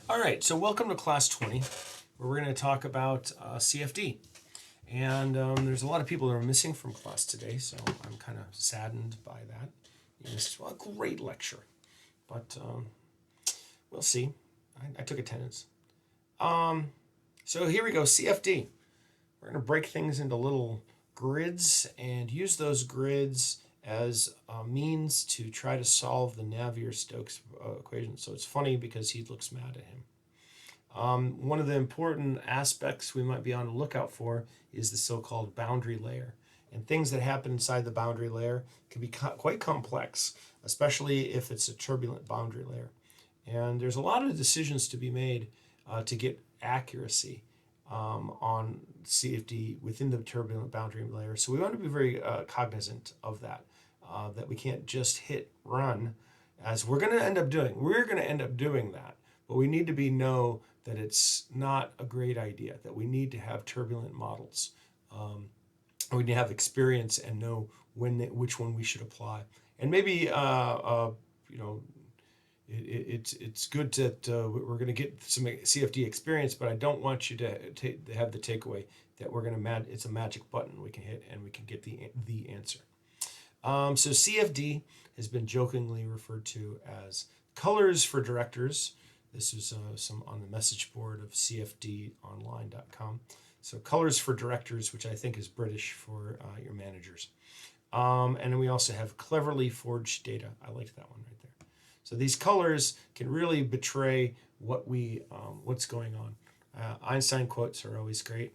All right, so welcome to class 20, where we're going to talk about CFD. And there's a lot of people that are missing from class today, so I'm kind of saddened by that. This was a great lecture, but we'll see. I took attendance. So here we go, CFD. We're going to break things into little grids and use those grids as a means to try to solve the Navier-Stokes equation. So it's funny because he looks mad at him. One of the important aspects we might be on the lookout for is the so-called boundary layer. And things that happen inside the boundary layer can be quite complex, especially if it's a turbulent boundary layer. And there's a lot of decisions to be made to get accuracy on CFD within the turbulent boundary layer. So we want to be very cognizant of that, that we can't just hit run, as we're going to end up doing. We're going to end up doing that, but we need to know that it's not a great idea, that we need to have turbulent models. We need to have experience and know which one we should apply. And maybe, it's good that we're going to get some CFD experience, but I don't want you to have the takeaway that it's a magic button we can hit and we can get the answer. So CFD has been jokingly referred to as colors for directors. This is some on the message board of cfdonline.com. So colors for directors, which I think is British for your managers. And then we also have cleverly forged data. I liked that one right there. So these colors can really betray what's going on. Einstein quotes are always great.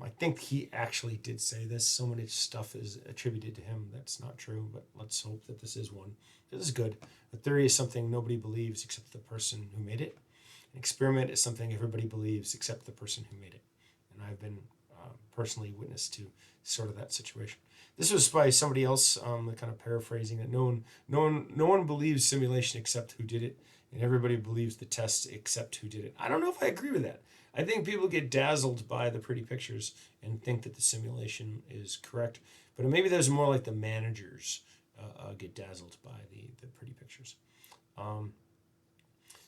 I think he actually did say this. So many stuff is attributed to him that's not true, but let's hope that this is one. This is good. A theory is something nobody believes except the person who made it. An experiment is something everybody believes except the person who made it. And I've been personally witness to sort of that situation. This was by somebody else, kind of paraphrasing it. No one believes simulation except who did it, and everybody believes the test except who did it. I don't know if I agree with that. I think people get dazzled by the pretty pictures and think that the simulation is correct, but maybe those are more like the managers get dazzled by the pretty pictures.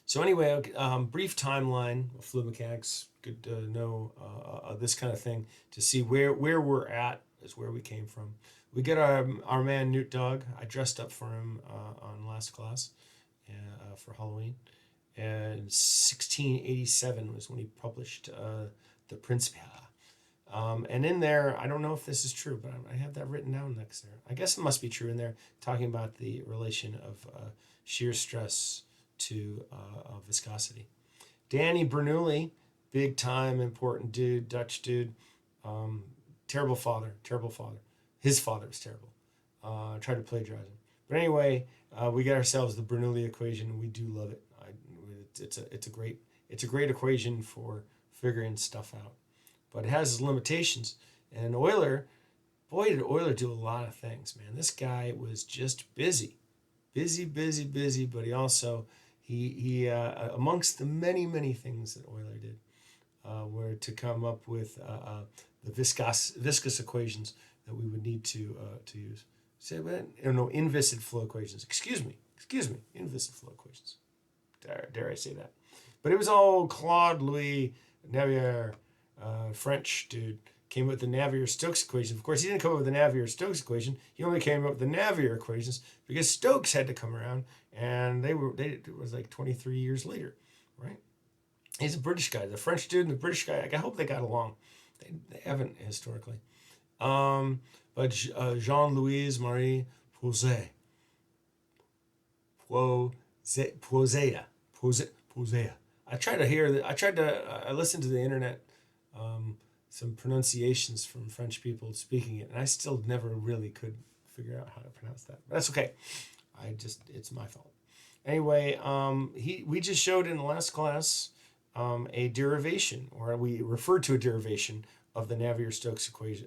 So anyway, brief timeline of fluid mechanics. Good to know this kind of thing to see where we're at is where we came from. We get our man Newt Dog. I dressed up for him on last class for Halloween. And 1687 was when he published the Principia. And in there, I don't know if this is true, but I have that written down next there. I guess it must be true in there, talking about the relation of shear stress to viscosity. Danny Bernoulli, big time important dude, Dutch dude, terrible father. His father was terrible. Tried to plagiarize him. But anyway, we get ourselves the Bernoulli equation. We do love it. It's a great equation for figuring stuff out, but it has its limitations. And Euler, boy, did Euler do a lot of things, man. This guy was just busy. But he also he amongst the many things that Euler did were to come up with the viscous equations that we would need to use. Say what? No, inviscid flow equations. Excuse me, inviscid flow equations. Dare I say that? But it was all Claude Louis Navier, French dude, came up with the Navier-Stokes equation. Of course, he didn't come up with the Navier-Stokes equation. He only came up with the Navier equations because Stokes had to come around, and it was like 23 years later, right? He's a British guy. The French dude and the British guy, I hope they got along. They haven't historically. But Jean-Louis Marie Posea. I listened to the internet, some pronunciations from French people speaking it, and I still never really could figure out how to pronounce that. But that's okay. It's my fault. Anyway, we just showed in the last class a derivation, or we referred to a derivation of the Navier-Stokes equation,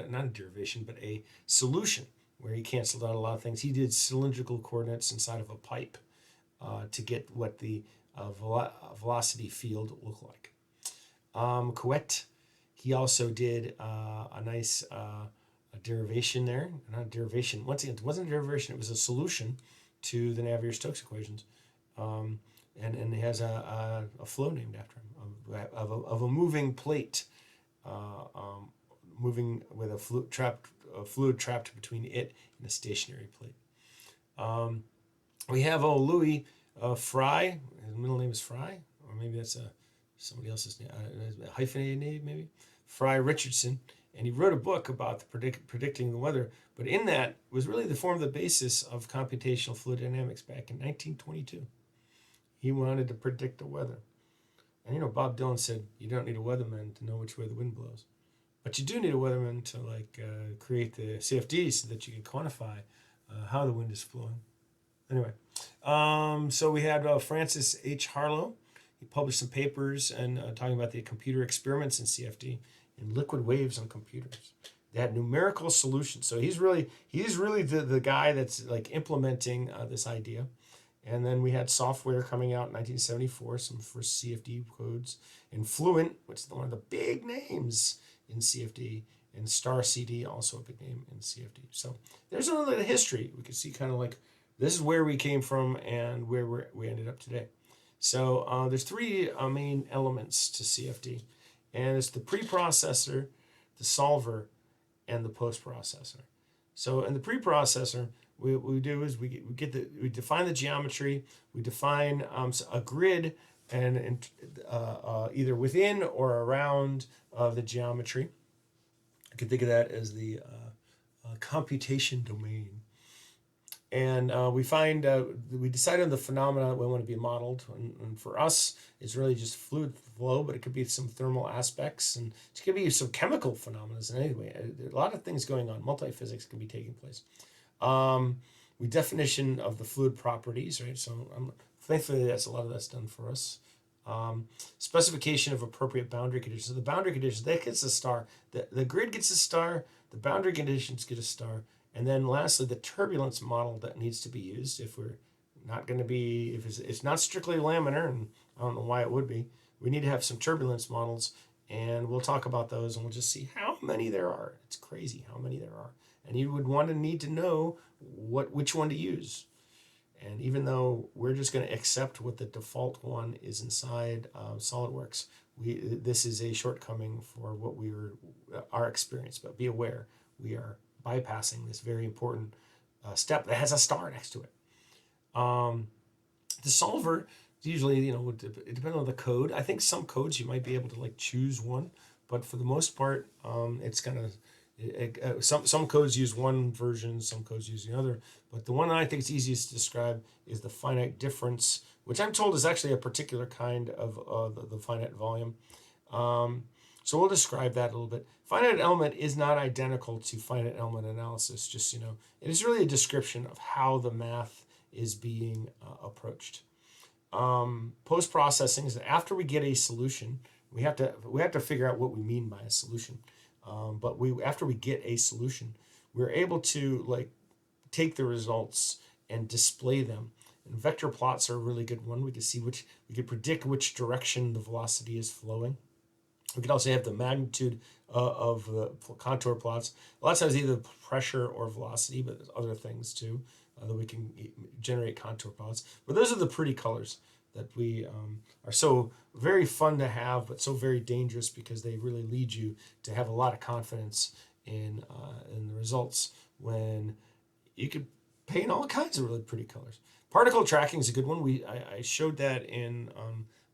not a derivation, but a solution where he canceled out a lot of things. He did cylindrical coordinates inside of a pipe to get what the velocity field looked like. Couette, he also did a nice derivation there. Not a derivation. Once again, it wasn't a derivation. It was a solution to the Navier-Stokes equations. And he has a flow named after him of a moving plate, uh, um, moving with a fluid trapped between it and a stationary plate. Um, we have Louis Fry. His middle name is Fry, or maybe that's somebody else's name, hyphenated name maybe. Fry Richardson, and he wrote a book about predicting the weather. But in that was really the form of the basis of computational fluid dynamics back in 1922. He wanted to predict the weather. And Bob Dylan said, you don't need a weatherman to know which way the wind blows. But you do need a weatherman to create the CFD so that you can quantify how the wind is flowing. Anyway, so we had Francis H. Harlow. He published some papers and talking about the computer experiments in CFD and liquid waves on computers. They had numerical solutions. So he's really the guy that's like implementing this idea. And then we had software coming out in 1974, some first CFD codes, and Fluent, which is one of the big names in CFD, and Star CD, also a big name in CFD. So there's a little bit of history. We can see kind of like this is where we came from and where we ended up today. So there's three main elements to CFD, and it's the preprocessor, the solver, and the post-processor. So in the preprocessor, what we do is we define the geometry, we define a grid, and either within or around the geometry. You can think of that as the computation domain. And we decide on the phenomena that we want to be modeled. And for us, it's really just fluid flow, but it could be some thermal aspects, and it could be some chemical phenomena. And anyway, a lot of things going on. Multi-physics can be taking place. We definition of the fluid properties, right? So thankfully, a lot of that's done for us. Specification of appropriate boundary conditions. So the boundary conditions, that gets a star. The grid gets a star. The boundary conditions get a star. And then lastly, the turbulence model that needs to be used if we're not going to be, if it's not strictly laminar, and I don't know why it would be, we need to have some turbulence models, and we'll talk about those, and we'll just see how many there are. It's crazy how many there are. And you would need to know which one to use. And even though we're just going to accept what the default one is inside SolidWorks, this is a shortcoming for what our experience. But be aware, we are bypassing this very important step that has a star next to it. The solver, usually, it depends on the code. I think some codes you might be able to choose one, but for the most part, it's kind of some codes use one version, some codes use the other. But the one that I think is easiest to describe is the finite difference, which I'm told is actually a particular kind of the finite volume. So we'll describe that a little bit. Finite element is not identical to finite element analysis, just it is really a description of how the math is being approached. Post-processing is that after we get a solution, we have to figure out what we mean by a solution. But after we get a solution, we're able to take the results and display them. And vector plots are a really good one. We can predict which direction the velocity is flowing. We can also have the magnitude of the contour plots. A lot of times either pressure or velocity, but there's other things too that we can generate contour plots. But those are the pretty colors that we are so very fun to have, but so very dangerous because they really lead you to have a lot of confidence in the results when you could paint all kinds of really pretty colors. Particle tracking is a good one. I showed that in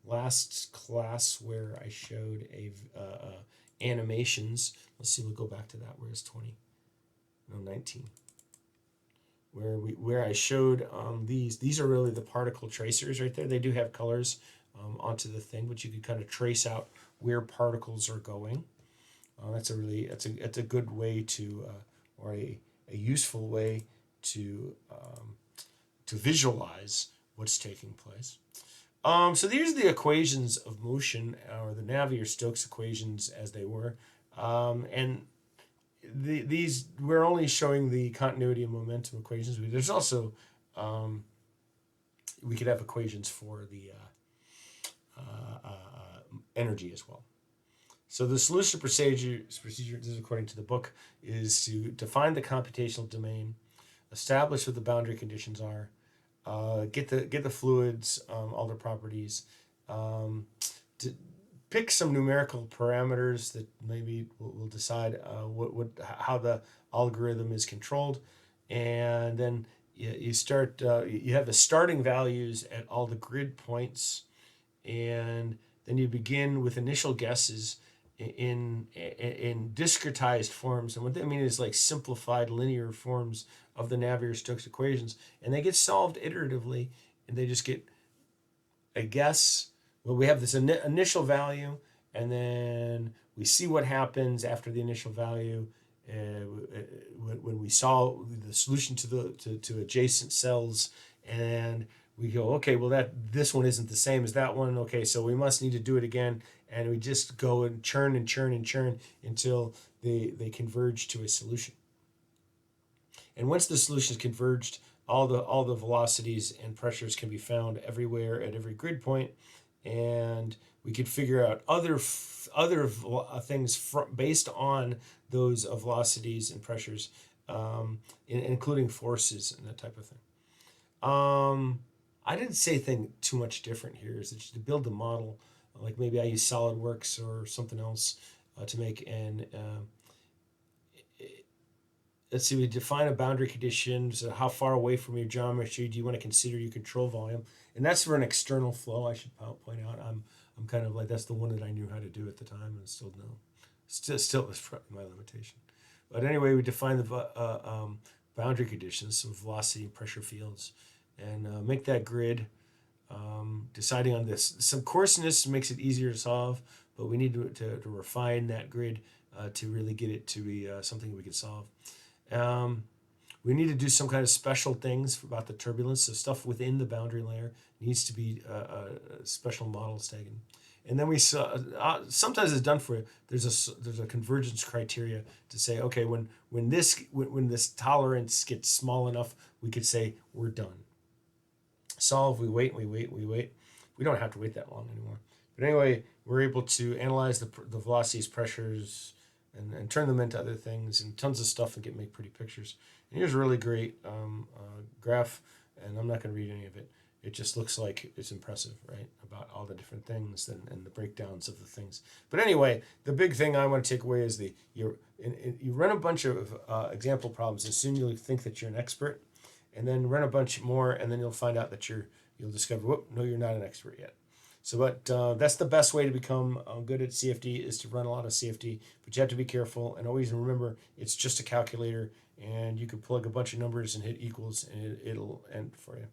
last class where I showed animations. Let's see, we'll go back to that. Where's 19? Where I showed these are really the particle tracers right there. They do have colors onto the thing, but you can kind of trace out where particles are going. That's a good way to or a useful way to visualize what's taking place. So these are the equations of motion, or the Navier-Stokes equations as they were, and these we're only showing the continuity and momentum equations. There's also we could have equations for the energy as well. So the solution procedure, this is according to the book, is to define the computational domain, establish what the boundary conditions are, get the fluids, all their properties, to pick some numerical parameters that maybe will decide how the algorithm is controlled, and then you start you have the starting values at all the grid points, and then you begin with initial guesses in discretized forms. And what they mean is like simplified linear forms of the Navier-Stokes equations, and they get solved iteratively, and they just get a guess. Well, we have this initial value, and then we see what happens after the initial value. When we solve the solution to adjacent cells, and we go, okay, well this one isn't the same as that one. Okay, so we must need to do it again, and we just go and churn and churn and churn until they converge to a solution. And once the solution is converged, all the velocities and pressures can be found everywhere at every grid point, and we could figure out other things based on those velocities and pressures, including forces and that type of thing. I didn't say anything too much different here. Is that to build the model, like maybe I use SolidWorks or something else to make an let's see, we define a boundary condition. So how far away from your geometry do you want to consider your control volume? And that's for an external flow. I should point out I'm kind of like, that's the one that I knew how to do at the time and still know. Still is my limitation. But anyway, we define the boundary conditions, so velocity and pressure fields, and make that grid. Deciding on this, some coarseness makes it easier to solve, but we need to refine that grid to really get it to be something we can solve. We need to do some kind of special things about the turbulence. So stuff within the boundary layer needs to be special models taken. And then we sometimes it's done for you. There's a convergence criteria to say, okay, when this tolerance gets small enough, we could say we're done. Solve. We wait. We don't have to wait that long anymore. But anyway, we're able to analyze the velocities, pressures, and turn them into other things and tons of stuff and make pretty pictures. And here's a really great graph, and I'm not going to read any of it. It just looks like it's impressive, right? About all the different things and the breakdowns of the things. But anyway, the big thing I want to take away is you run a bunch of example problems, and soon you'll think that you're an expert, and then run a bunch more, and then you'll find out that you'll discover, whoop, no, you're not an expert yet. So, but that's the best way to become good at CFD is to run a lot of CFD. But you have to be careful and always remember it's just a calculator, and you can plug a bunch of numbers and hit equals, and it'll end for you.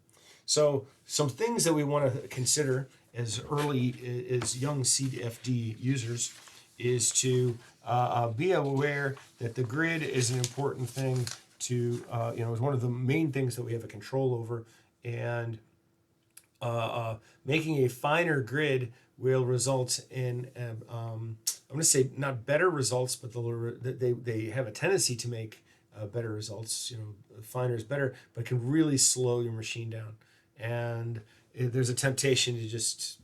So, some things that we want to consider as young CFD users is to be aware that the grid is an important thing to is one of the main things that we have a control over, and making a finer grid will result in I'm going to say not better results, but they have a tendency to make better results. Finer is better, but can really slow your machine down. And there's a temptation to just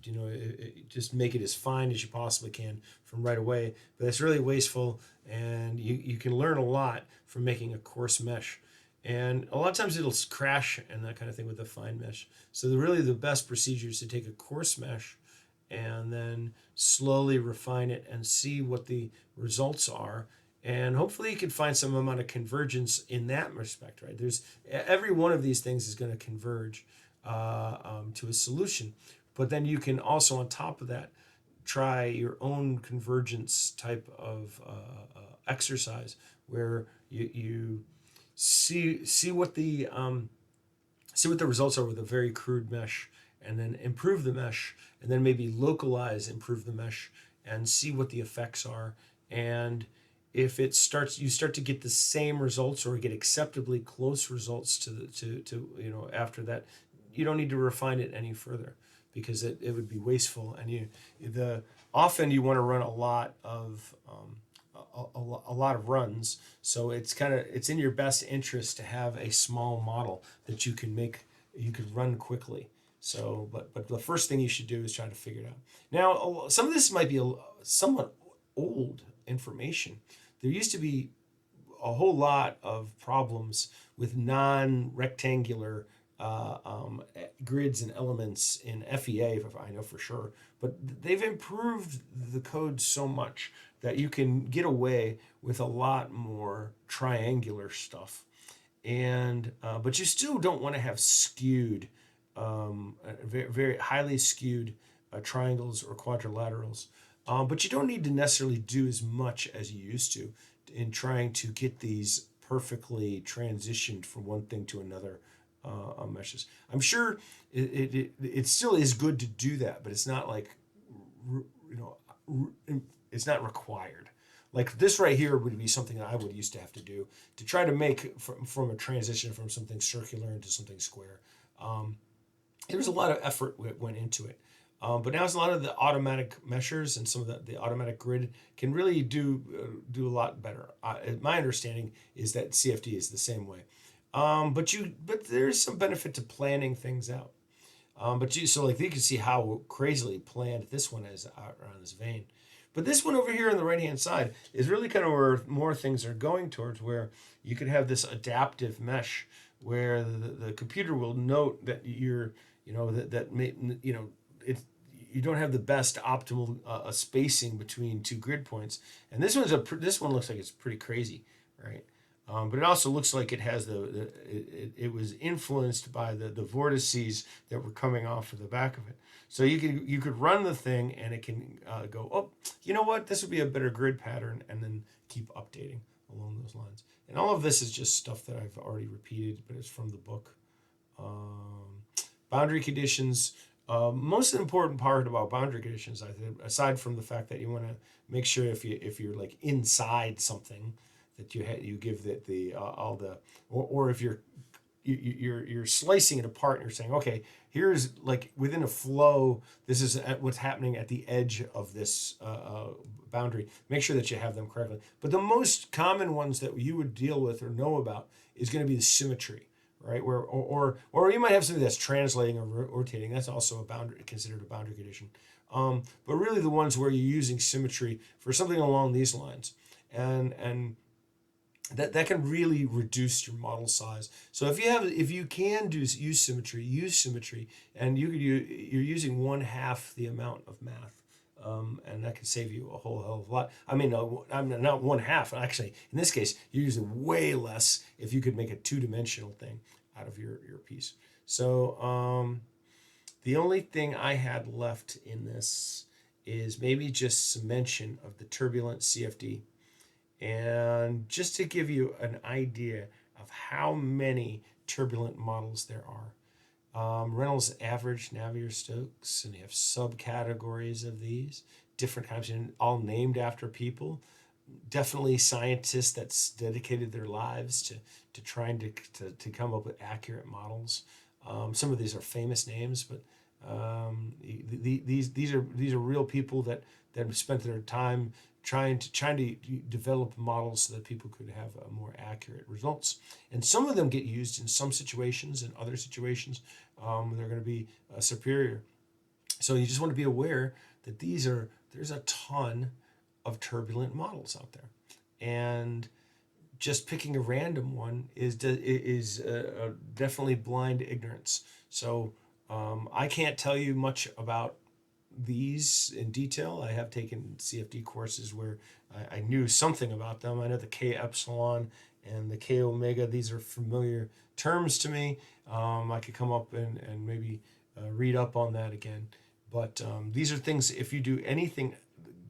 make it as fine as you possibly can from right away, but that's really wasteful. And you can learn a lot from making a coarse mesh. And a lot of times it'll crash and that kind of thing with a fine mesh. So the best procedure is to take a coarse mesh and then slowly refine it and see what the results are. And hopefully you can find some amount of convergence in that respect, right? Every one of these things is going to converge to a solution. But then you can also, on top of that, try your own convergence type of exercise where you see what the results are with a very crude mesh, and then improve the mesh, and then maybe improve the mesh, and see what the effects are. And if you start to get the same results or get acceptably close results to after that, you don't need to refine it any further because it would be wasteful. And often you want to run a lot of runs, so it's in your best interest to have a small model that you could run quickly. So, but the first thing you should do is try to figure it out. Now, some of this might be somewhat old information. There used to be a whole lot of problems with non-rectangular grids and elements in FEA, I know for sure, but they've improved the code so much that you can get away with a lot more triangular stuff. And but you still don't want to have skewed, very, very highly skewed triangles or quadrilaterals. But you don't need to necessarily do as much as you used to in trying to get these perfectly transitioned from one thing to another meshes. I'm sure it still is good to do that, but it's not like, you know, it's not required. Like this right here would be something that I would used to have to do to try to make from a transition from something circular into something square. There was a lot of effort that went into it. But now it's a lot of the automatic meshers and some of the automatic grid can really do a lot better. My understanding is that CFD is the same way. But there's some benefit to planning things out. So like you can see how crazily planned this one is out around this vein. But this one over here on the right hand side is really kind of where more things are going towards, where you could have this adaptive mesh where the computer will note that you're, you know, that may, you know, it's, you don't have the best optimal spacing between two grid points. And this one looks like it's pretty crazy, right? But it also looks like it has it was influenced by the vortices that were coming off of the back of it. So you could run the thing and it can go, oh, you know what, this would be a better grid pattern, and then keep updating along those lines. And all of this is just stuff that I've already repeated, but it's from the book. Boundary conditions. Most important part about boundary conditions, I think, aside from the fact that you want to make sure if you're like inside something, that you give the all the, or if you're slicing it apart and you're saying, okay, here's like within a flow, this is what's happening at the edge of this boundary. Make sure that you have them correctly. But the most common ones that you would deal with or know about is going to be the symmetry, right? Where or you might have something that's translating or rotating. That's also considered a boundary condition. But really the ones where you're using symmetry for something along these lines, and that can really reduce your model size. So if you can use symmetry, and you're using 1/2 the amount of math, and that can save you a whole hell of a lot. I mean, no, I'm not 1/2. Actually, in this case, you're using way less if you could make a two-dimensional thing out of your piece. So the only thing I had left in this is maybe just some mention of the turbulent CFD. And just to give you an idea of how many turbulent models there are. Reynolds average, Navier-Stokes, and you have subcategories of these, different kinds, and all named after people. Definitely scientists that's dedicated their lives to trying to come up with accurate models. Some of these are famous names, but these are real people that have spent their time trying to develop models so that people could have more accurate results. And some of them get used in some situations, and other situations they're going to be superior. So you just want to be aware that there's a ton of turbulent models out there, and just picking a random one is definitely blind ignorance. So I can't tell you much about these in detail. I have taken CFD courses where I knew something about them. I know the K epsilon and the K omega, these are familiar terms to me. I could come up and maybe read up on that again. But these are things, if you do anything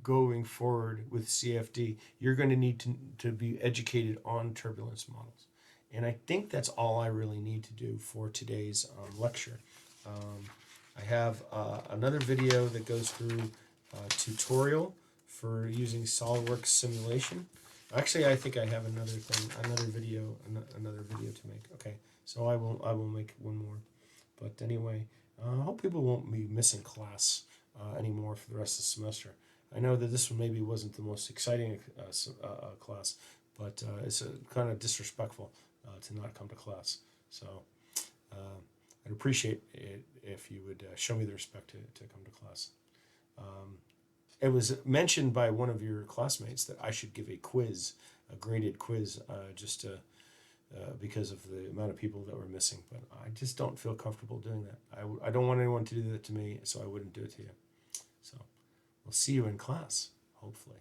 going forward with CFD, you're going to need to be educated on turbulence models. And I think that's all I really need to do for today's lecture. I have another video that goes through a tutorial for using SOLIDWORKS simulation. Actually, I think I have another video to make. Okay, so I will make one more. But anyway, I hope people won't be missing class anymore for the rest of the semester. I know that this one maybe wasn't the most exciting class, but it's kind of disrespectful to not come to class. So I'd appreciate it if you would show me the respect to come to class. It was mentioned by one of your classmates that I should give a quiz, a graded quiz, just to because of the amount of people that were missing. But I just don't feel comfortable doing that. I don't want anyone to do that to me, so I wouldn't do it to you. So we'll see you in class, hopefully.